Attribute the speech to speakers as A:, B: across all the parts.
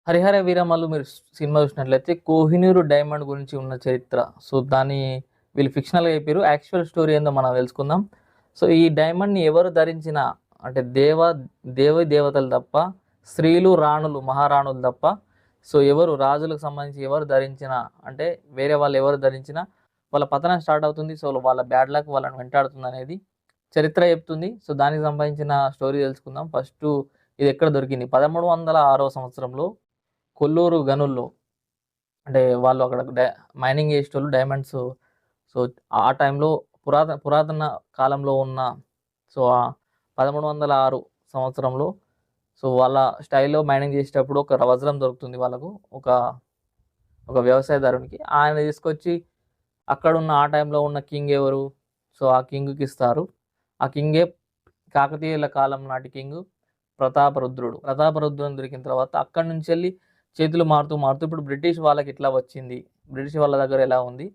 A: హరిహర వీరమల్లు మీరు సినిమా చూసినట్లయితే కోహినూరు డైమండ్ గురించి ఉన్న చరిత్ర. సో దాన్ని వీళ్ళు ఫిక్షనల్గా చెప్పారు. యాక్చువల్ స్టోరీ ఏందో మనం తెలుసుకుందాం. సో ఈ డైమండ్ని ఎవరు ధరించిన అంటే దేవి దేవతలు తప్ప, స్త్రీలు రాణులు మహారాణులు తప్ప, సో ఎవరు రాజులకు సంబంధించి ఎవరు ధరించిన అంటే వేరే వాళ్ళు ఎవరు ధరించినా వాళ్ళ పతనం స్టార్ట్ అవుతుంది. సో వాళ్ళ బ్యాడ్ లక్ వాళ్ళని వెంటాడుతుంది అనేది చరిత్ర చెప్తుంది. సో దానికి సంబంధించిన స్టోరీ తెలుసుకుందాం. ఫస్ట్ ఇది ఎక్కడ దొరికింది? 1306 సంవత్సరంలో కొల్లూరు గనుల్లో అంటే వాళ్ళు అక్కడ మైనింగ్ చేసేటోళ్ళు డైమండ్స్. సో ఆ టైంలో పురాతన కాలంలో ఉన్న సో 1306 సంవత్సరంలో సో వాళ్ళ స్టైల్లో మైనింగ్ చేసేటప్పుడు ఒక వజ్రం దొరుకుతుంది వాళ్ళకు, ఒక ఒక వ్యవసాయదారునికి. ఆయన తీసుకొచ్చి అక్కడున్న ఆ టైంలో ఉన్న కింగ్ ఎవరు, సో ఆ కింగ్కి ఇస్తారు. ఆ కింగే కాకతీయుల కాలం నాటి కింగ్ ప్రతాపరుద్రుడు. ప్రతాపరుద్రుని దొరికిన తర్వాత అక్కడి నుంచి వెళ్ళి చేతులు మారుతూ మారుతూ ఇప్పుడు బ్రిటిష్ వాళ్ళకి ఇట్లా వచ్చింది, బ్రిటిష్ వాళ్ళ దగ్గర ఎలా ఉంది.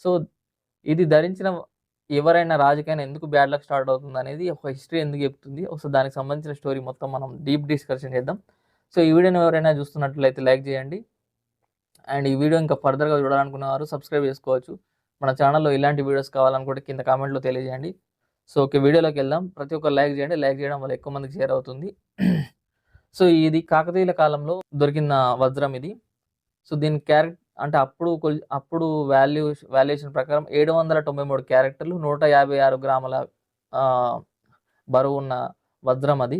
A: సో ఇది ధరించిన ఎవరైనా రాజకీయాన్ని ఎందుకు బ్యాడ్ లక్ స్టార్ట్ అవుతుంది అనేది ఒక హిస్టరీ ఎందుకు చెప్తుంది, ఒకసారి దానికి సంబంధించిన స్టోరీ మొత్తం మనం డీప్ డిస్కషన్ చేద్దాం. సో ఈ వీడియోని ఎవరైనా చూస్తున్నట్లయితే లైక్ చేయండి. అండ్ ఈ వీడియో ఇంకా ఫర్దర్గా చూడాలనుకున్నవారు సబ్స్క్రైబ్ చేసుకోవచ్చు. మన ఛానల్లో ఇలాంటి వీడియోస్ కావాలనుకుంటే కింద కామెంట్లో తెలియజేయండి. సో ఓకే, వీడియోలోకి వెళ్దాం. ప్రతి ఒక్కరు లైక్ చేయండి. లైక్ చేయడం వల్ల ఎక్కువ మందికి షేర్ అవుతుంది. సో ఇది కాకతీయుల కాలంలో దొరికిన వజ్రం ఇది. సో దీని అంటే అప్పుడు వాల్యుయేషన్ ప్రకారం 793 క్యారెక్టర్లు, 156 గ్రాముల బరువు ఉన్న వజ్రం అది.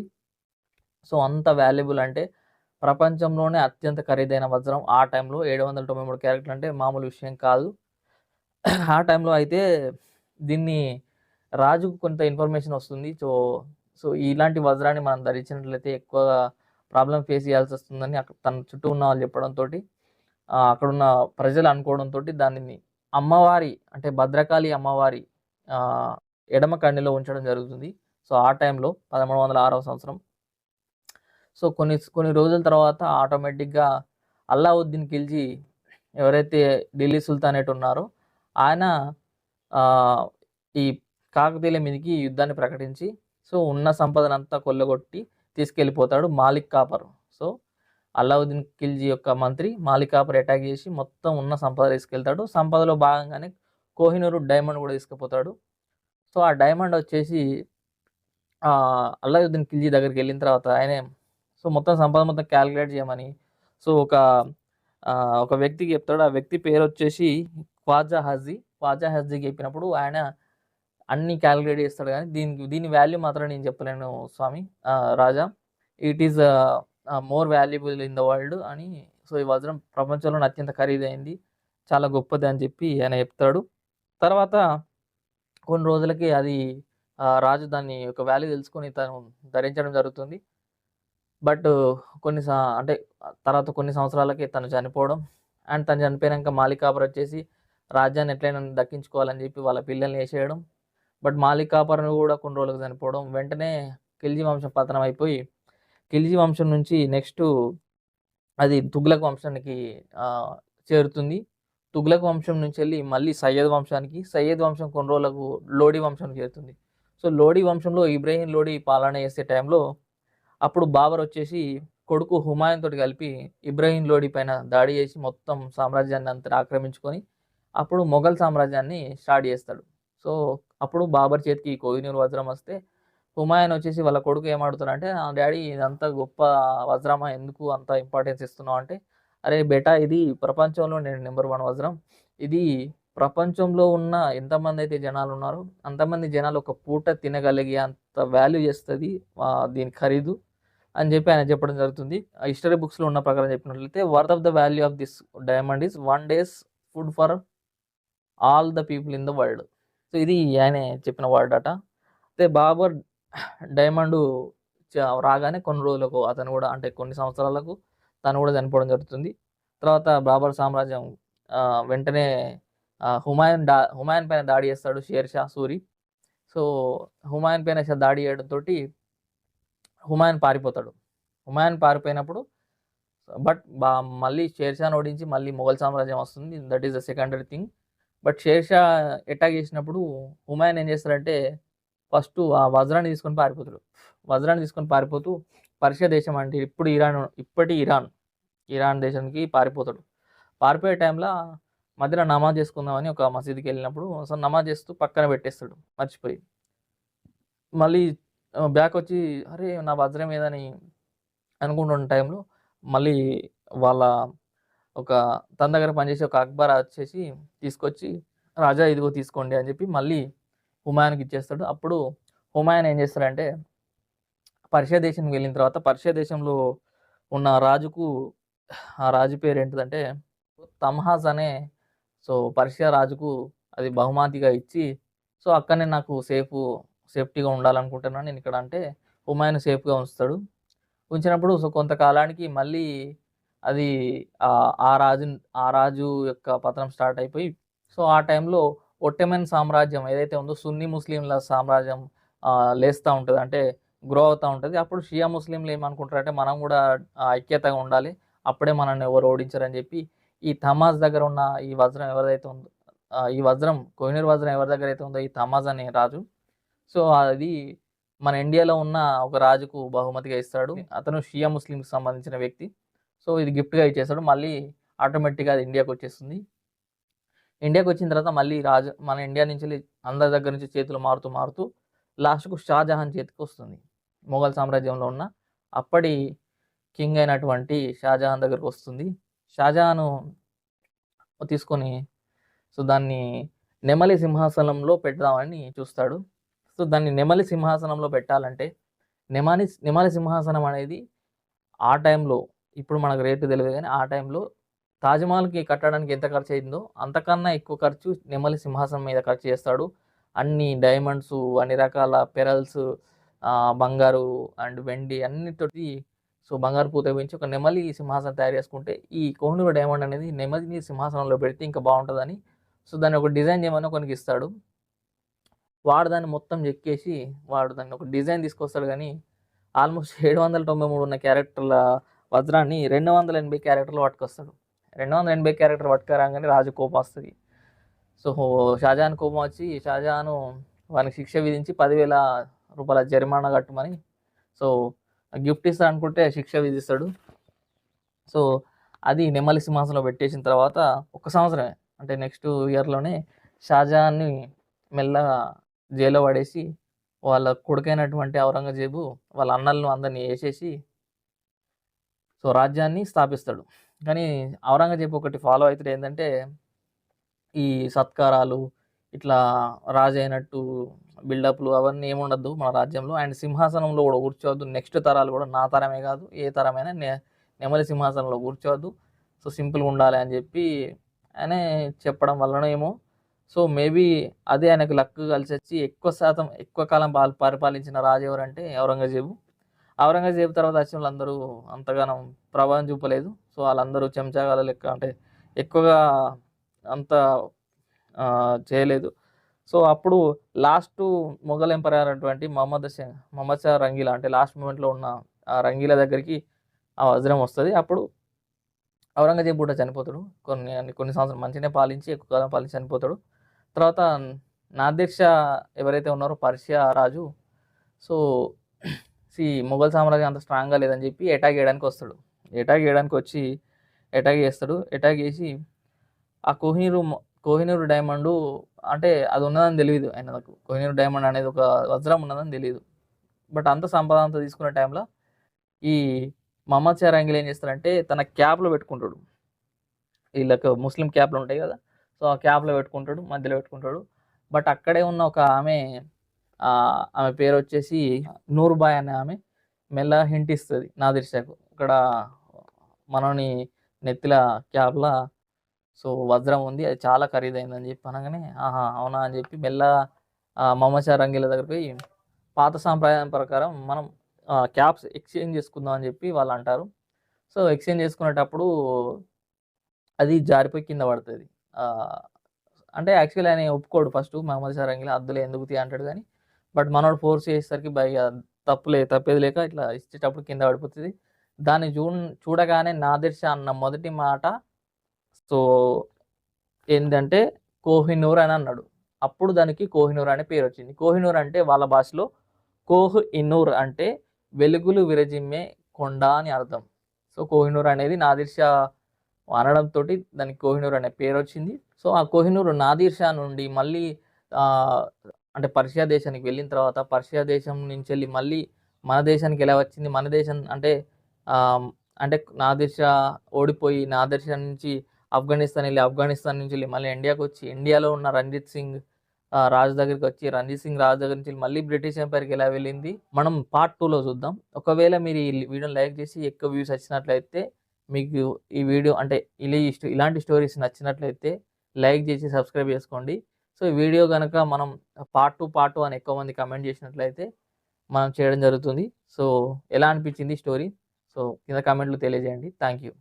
A: సో అంత వాల్యుబుల్ అంటే ప్రపంచంలోనే అత్యంత ఖరీదైన వజ్రం ఆ టైంలో. 793 క్యారెక్టర్లు అంటే మామూలు విషయం కాదు. ఆ టైంలో అయితే దీన్ని రాజుకు కొంత ఇన్ఫర్మేషన్ వస్తుంది. సో సో ఇలాంటి వజ్రాన్ని మనం ధరించినట్లయితే ఎక్కువ ప్రాబ్లం ఫేస్ చేయాల్సి వస్తుందని తన చుట్టూ ఉన్న వాళ్ళు చెప్పడంతో, అక్కడున్న ప్రజలు అనుకోవడంతో దానిని అమ్మవారి అంటే భద్రకాళి అమ్మవారి ఎడమ కన్నులో ఉంచడం జరుగుతుంది. సో ఆ టైంలో 1306 సంవత్సరం. సో కొన్ని రోజుల తర్వాత ఆటోమేటిక్గా అల్లావుద్దీన్ ఖిల్జీ ఎవరైతే ఢిల్లీ సుల్తానేట్ ఉన్నారో ఆయన ఈ కాకతీయుల మీదకి యుద్ధాన్ని ప్రకటించి సో ఉన్న సంపదనంతా కొల్లగొట్టి తీసుకెళ్ళిపోతాడు మాలిక్ కాపర్. సో అల్లావుద్దీన్ ఖిల్జీ యొక్క మంత్రి మాలిక్ కాపర్ అటాక్ చేసి మొత్తం ఉన్న సంపద తీసుకెళ్తాడు. సంపదలో భాగంగానే కోహినూరు డైమండ్ కూడా తీసుకుపోతాడు. సో ఆ డైమండ్ వచ్చేసి అల్లావుద్దీన్ ఖిల్జీ దగ్గరికి వెళ్ళిన తర్వాత ఆయనే సో మొత్తం సంపద మొత్తం క్యాలిక్యులేట్ చేయమని సో ఒక వ్యక్తికి చెప్తాడు. ఆ వ్యక్తి పేరు వచ్చేసి ఖ్వాజా హజ్జీకి చెప్పినప్పుడు ఆయన అన్ని క్యాలిక్యులేట్ చేస్తాడు. కానీ దీని వాల్యూ మాత్రం నేను చెప్పలేను స్వామి, రాజా. It is more valuable in the world అని. సో ఈ వజ్రం ప్రపంచంలోనే అత్యంత ఖరీదైంది, చాలా గొప్పది అని చెప్పి ఆయన చెప్తాడు. తర్వాత కొన్ని రోజులకి అది రాజు దాన్ని ఒక వాల్యూ తెలుసుకొని తను ధరించడం జరుగుతుంది. బట్ అంటే తర్వాత కొన్ని సంవత్సరాలకి తను చనిపోవడం. అండ్ తను చనిపోయాక మాలిక్ కాపర్ వచ్చేసి రాజ్యాన్ని ఎట్లయినా దక్కించుకోవాలని చెప్పి వాళ్ళ పిల్లల్ని వేసేయడం. బట్ మాలిక్ కాపర్ను కూడా కొన్ని రోజులకు చనిపోవడం. వెంటనే ఖిల్జీ వంశం పతనం అయిపోయి ఖిల్జీ వంశం నుంచి నెక్స్ట్ అది తుగ్లక్ వంశానికి చేరుతుంది. తుగ్లక్ వంశం నుంచి వెళ్ళి మళ్ళీ సయ్యద్ వంశం కొన్ని రోజులకు లోడీ వంశానికి చేరుతుంది. సో లోడీ వంశంలో ఇబ్రాహీం లోడీ పాలన చేసే టైంలో అప్పుడు బాబర్ వచ్చేసి కొడుకు హుమాయూన్ తోటి కలిపి ఇబ్రాహీం లోడీ పైన దాడి చేసి మొత్తం సామ్రాజ్యాన్ని అంతా ఆక్రమించుకొని అప్పుడు మొఘల్ సామ్రాజ్యాన్ని స్టార్ట్ చేస్తాడు. సో అప్పుడు బాబర్ చేతికి కోహినూర్ వజ్రం వస్తే హుమాయూన్ వచ్చేసి వాళ్ళ కొడుకు ఏమాడుతాడంటే, డాడీ ఇదంతా గొప్ప వజ్రమా, ఎందుకు అంత ఇంపార్టెన్స్ ఇస్తున్నావు అంటే, అరే బేటా ఇది ప్రపంచంలో నేను నెంబర్ 1 వజ్రం. ఇది ప్రపంచంలో ఉన్న ఎంతమంది అయితే జనాలు ఉన్నారో అంతమంది జనాలు ఒక పూట తినగలిగే అంత వాల్యూ చేస్తుంది దీని ఖరీదు అని చెప్పి ఆయన చెప్పడం జరుగుతుంది. హిస్టరీ బుక్స్లో ఉన్న ప్రకారం చెప్పినట్లయితే worth of the value of this diamond is 1 day's food for all the people in the world. So ఇది ఆయన చెప్పిన వర్డ్ అట. అయితే బాబర్ డైమండ్ రాగానే కొన్ని రోజులకు అతను కూడా అంటే కొన్ని సంవత్సరాలకు తను కూడా చనిపోవడం జరుగుతుంది. తర్వాత బాబర్ సామ్రాజ్యం వెంటనే హుమాయూన్ పైన దాడి చేస్తాడు షేర్ షా సూరి. సో హుమాయూన్ పైన దాడి చేయడంతో హుమాయూన్ పారిపోయినప్పుడు బట్ మళ్ళీ షేర్ షాను ఓడించి మళ్ళీ మొఘల్ సామ్రాజ్యం వస్తుంది. That is the secondary thing. But share Shah attack చేసినప్పుడు హుమాయూన్ ఏం చేస్తాడంటే ఫస్ట్ ఆ వజ్రాన్ని తీసుకొని పారిపోతాడు. వజ్రాన్ని తీసుకొని పారిపోతూ పర్షియా దేశం అంటే ఇప్పటి ఇరాన్ దేశానికి పారిపోతాడు. పారిపోయే టైంలో మధ్యలో నమాజ్ చేసుకుందామని ఒక మసీదుకి వెళ్ళినప్పుడు సో నమాజ్ చేస్తూ పక్కన పెట్టేస్తాడు మర్చిపోయి. మళ్ళీ బ్యాక్ వచ్చి అరే నా వజ్రం ఏదని అనుకుంటున్న టైంలో మళ్ళీ వాళ్ళ ఒక తన దగ్గర పనిచేసే ఒక అక్బర్ వచ్చేసి తీసుకొచ్చి రాజా ఇదిగో తీసుకోండి అని చెప్పి మళ్ళీ హుమాయూన్కి ఇచ్చేస్తాడు. అప్పుడు హుమాయూన్ ఏం చేస్తాడంటే పర్షియా దేశానికి వెళ్ళిన తర్వాత పర్షియా దేశంలో ఉన్న రాజుకు ఆ రాజు పేరు ఏంటిదంటే తమ్హాజ్ అనే సో పర్షియా రాజుకు అది బహుమతిగా ఇచ్చి సో అక్కడనే నాకు సేఫ్టీగా ఉండాలనుకుంటున్నాను నేను ఇక్కడ అంటే హుమాయూన్ సేఫ్గా ఉంచుతాడు. ఉంచినప్పుడు సో కొంతకాలానికి మళ్ళీ అది ఆ రాజు యొక్క పతనం స్టార్ట్ అయిపోయి సో ఆ టైంలో ఒట్టమన్ సామ్రాజ్యం ఏదైతే ఉందో సున్నీ ముస్లింల సామ్రాజ్యం లేస్తూ ఉంటుంది, అంటే గ్రో అవుతూ ఉంటుంది. అప్పుడు షియా ముస్లింలు ఏమనుకుంటారంటే మనం కూడా ఐక్యతగా ఉండాలి, అప్పుడే మనల్ని ఎవరు ఓడించారని చెప్పి ఈ తమాజ్ దగ్గర ఉన్న ఈ వజ్రం ఎవరిదైతే ఉందో ఈ వజ్రం కోహినూర్ వజ్రం ఎవరి దగ్గర అయితే ఉందో ఈ తమాజ్ అనే రాజు సో అది మన ఇండియాలో ఉన్న ఒక రాజుకు బహుమతిగా ఇస్తాడు. అతను షియా ముస్లింకి సంబంధించిన వ్యక్తి. సో ఇది గిఫ్ట్గా ఇచ్చేస్తాడు. మళ్ళీ ఆటోమేటిక్గా అది ఇండియాకి వచ్చేస్తుంది. ఇండియాకి వచ్చిన తర్వాత మళ్ళీ రాజు మన ఇండియా నుంచి అందరి దగ్గర నుంచి చేతులు మారుతూ లాస్ట్కు షాజహాన్ చేతికి వస్తుంది. మొఘల్ సామ్రాజ్యంలో ఉన్న అప్పటి కింగ్ అయినటువంటి షాజహాన్ దగ్గరకు వస్తుంది. షాజహాను తీసుకొని సో దాన్ని నెమలి సింహాసనంలో పెడదామని చూస్తాడు. సో దాన్ని నెమలి సింహాసనంలో పెట్టాలంటే నెమలి సింహాసనం అనేది ఆ టైంలో ఇప్పుడు మనకు రేటు తెలియదు కానీ ఆ టైంలో తాజ్మహల్కి కట్టడానికి ఎంత ఖర్చు అయిందో అంతకన్నా ఎక్కువ ఖర్చు నెమలి సింహాసనం మీద ఖర్చు చేస్తాడు. అన్ని డైమండ్స్, అన్ని రకాల పెరల్స్, బంగారు అండ్ వెండి అన్నితోటి సో బంగారు పూత వేయించి ఒక నెమలి సింహాసనం తయారు చేసుకుంటే ఈ కోహినూర్ డైమండ్ అనేది నెమలి సింహాసనంలో పెడితే ఇంకా బాగుంటుందని సో దాన్ని ఒక డిజైన్ చేయమని కొనికి ఇస్తాడు. వాడు దాన్ని మొత్తం చెక్కేసి వాడు దాన్ని ఒక డిజైన్ తీసుకొస్తాడు. కానీ ఆల్మోస్ట్ 793 ఉన్న క్యారెక్టర్ల వజ్రాన్ని 280 క్యారెక్టర్లు పట్టుకొస్తాడు. 280 క్యారెక్టర్ పట్టుకురాగానే రాజు కోపం వస్తుంది. సో షాజహాన్ కోపం వచ్చి షాజహాను వానికి శిక్ష విధించి 10,000 రూపాయల జరిమానా కట్టమని సో గిఫ్ట్ ఇస్తాడు అనుకుంటే శిక్ష విధిస్తాడు. సో అది నెమలి సింహాసనంలో పెట్టేసిన తర్వాత ఒక సంవత్సరమే అంటే నెక్స్ట్ ఇయర్లోనే షాజహాన్ని మెల్లగా జైల్లో పడేసి వాళ్ళ కొడుకైనటువంటి ఔరంగజేబు వాళ్ళ అన్నలను అందరినీ వేసేసి సో రాజ్యాన్ని స్థాపిస్తాడు. కానీ ఔరంగజేబు ఒకటి ఫాలో అవుతాడు ఏంటంటే ఈ సత్కారాలు ఇట్లా రాజు అయినట్టు బిల్డప్లు అవన్నీ ఏముండద్దు మన రాజ్యంలో, అండ్ సింహాసనంలో కూడా కూర్చోవద్దు, నెక్స్ట్ తరాలు కూడా నా తరమే కాదు ఏ తరమైనా నెమలి సింహాసనంలో కూర్చోవద్దు, సో సింపుల్గా ఉండాలి అని చెప్పి ఆయన చెప్పడం వలన ఏమో సో మేబీ అదే ఆయనకు లక్ కలిసి వచ్చి ఎక్కువ కాలం పరిపాలించిన రాజు ఎవరంటే ఔరంగజేబు. ఔరంగజేబు తర్వాత వచ్చిన వాళ్ళందరూ అంతగానం ప్రభావం చూపలేదు. సో వాళ్ళందరూ చెంచాగాల లెక్క అంటే ఎక్కువగా అంత చేయలేదు. సో అప్పుడు లాస్ట్ మొఘల్ ఎంపరర్ అయినటువంటి మహమ్మద్ షా రంగీలా అంటే లాస్ట్ మూమెంట్లో ఉన్న ఆ రంగీలా దగ్గరికి ఆ వజ్రం వస్తుంది. అప్పుడు ఔరంగజేబు కూడా చనిపోతాడు. కొన్ని సంవత్సరాలు మంచిగానే పాలించి ఎక్కువ కాలం పాలించి చనిపోతాడు. తర్వాత నాదిర్ షా ఎవరైతే ఉన్నారో పర్షియా రాజు సో మొఘల్ సామ్రాజ్యం అంత స్ట్రాంగ్గా లేదని చెప్పి అటాక్ చేయడానికి వస్తాడు. అటాక్ చేసి ఆ కోహినూర్ డైమండ్ అంటే అది ఉన్నదని తెలియదు ఆయనకు. కోహినూర్ డైమండ్ అనేది ఒక వజ్రం ఉన్నదని తెలియదు. బట్ అంత సంపద అంతా తీసుకునే టైంలో ఈ మహమ్మద్ షా రంగీలా ఏం చేస్తారంటే తన క్యాప్లో పెట్టుకుంటాడు. వీళ్ళకి ముస్లిం క్యాప్లు ఉంటాయి కదా, సో ఆ క్యాప్లో పెట్టుకుంటాడు, మధ్యలో పెట్టుకుంటాడు. బట్ అక్కడే ఉన్న ఒక ఆమె పేరు వచ్చేసి నూర్బాయ్ అనే ఆమె మెల్లగా హింట్ ఇస్తుంది నాదిర్ షాకు, ఇక్కడ మనని నెత్తిల క్యాప్లా సో వజ్రం ఉంది, అది చాలా ఖరీదైందని చెప్పి అనగానే ఆహా అవునా అని చెప్పి మెల్లగా మహమ్మద్ షా రంగీలా దగ్గర పోయి పాత సాంప్రదాయం ప్రకారం మనం క్యాప్స్ ఎక్స్చేంజ్ చేసుకుందాం అని చెప్పి వాళ్ళు అంటారు. సో ఎక్స్చేంజ్ చేసుకునేటప్పుడు అది జారిపోయి కింద పడుతుంది. అంటే యాక్చువల్లీ ఆయన ఒప్పుకోడు ఫస్ట్ మహమ్మద్ షా రంగీలా, అద్దులే ఎందుకు తీ అంటాడు. కానీ బట్ మనోడు ఫోర్స్ చేసేసరికి తప్పేది లేక ఇట్లా ఇచ్చేటప్పుడు కింద పడిపోతుంది. దాన్ని చూడగానే నాదిర్ షా అన్న మొదటి మాట సో ఏంటంటే కోహినూర్ అని అన్నాడు. అప్పుడు దానికి కోహినూర్ అనే పేరు వచ్చింది. కోహినూర్ అంటే వాళ్ళ భాషలో కోహ్ ఇనూర్ అంటే వెలుగులు విరజిమ్మే కొండ అని అర్థం. సో కోహినూర్ అనేది నాదిర్ షా అనడంతో దానికి కోహినూర్ అనే పేరు వచ్చింది. సో ఆ కోహినూర్ నాదిర్ షా నుండి మళ్ళీ ఆ, అంటే పర్షియా దేశానికి వెళ్ళిన తర్వాత పర్షియా దేశం నుంచి వెళ్ళి మళ్ళీ మన దేశానికి ఎలా వచ్చింది, మన దేశం అంటే ఆ, అంటే నాదిర్ షా ఓడిపోయి నాదిర్ షా నుంచి ఆఫ్ఘనిస్తాన్ వెళ్ళి ఆఫ్ఘనిస్తాన్ నుంచి వెళ్ళి మళ్ళీ ఇండియాకి వచ్చి ఇండియాలో ఉన్న రంజిత్ సింగ్ రాజు దగ్గరికి వచ్చి రంజిత్ సింగ్ రాజు దగ్గర నుంచి మళ్ళీ బ్రిటిష్ ఎంపైర్కి ఎలా వెళ్ళింది మనం పార్ట్ 2లో చూద్దాం. ఒకవేళ మీరు ఈ వీడియోని లైక్ చేసి ఎక్కువ వ్యూస్ వచ్చినట్లయితే, మీకు ఈ వీడియో అంటే ఇలాంటి స్టోరీస్ నచ్చినట్లయితే లైక్ చేసి సబ్స్క్రైబ్ చేసుకోండి. సో ఈ వీడియో కనుక మనం పార్ట్ 2 అని ఎక్కువ మంది కమెంట్ చేసినట్లయితే మనం చేయడం జరుగుతుంది. సో ఎలా అనిపించింది స్టోరీ? సో కింద కామెంట్లు తెలియజేయండి. Thank you.